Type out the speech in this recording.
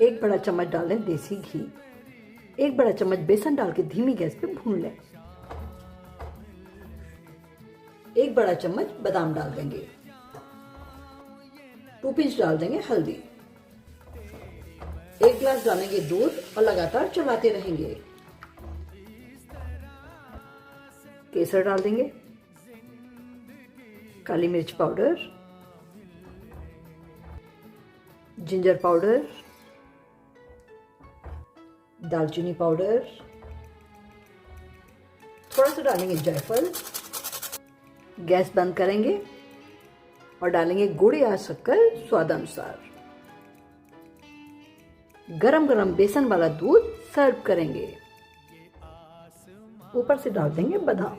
एक बड़ा चम्मच डाल लें देसी घी। एक बड़ा चम्मच बेसन डाल के धीमी गैस पे भून लें। एक बड़ा चम्मच बादाम डाल देंगे। 2 पिंच डाल देंगे हल्दी। 1 गिलास डालेंगे दूध और लगातार चलाते रहेंगे। केसर डाल देंगे, काली मिर्च पाउडर, जिंजर पाउडर, दालचीनी पाउडर, थोड़ा सा डालेंगे जायफल। गैस बंद करेंगे और डालेंगे गुड़ या शक्कर स्वादानुसार। गरम गरम बेसन वाला दूध सर्व करेंगे। ऊपर से डाल देंगे बादाम।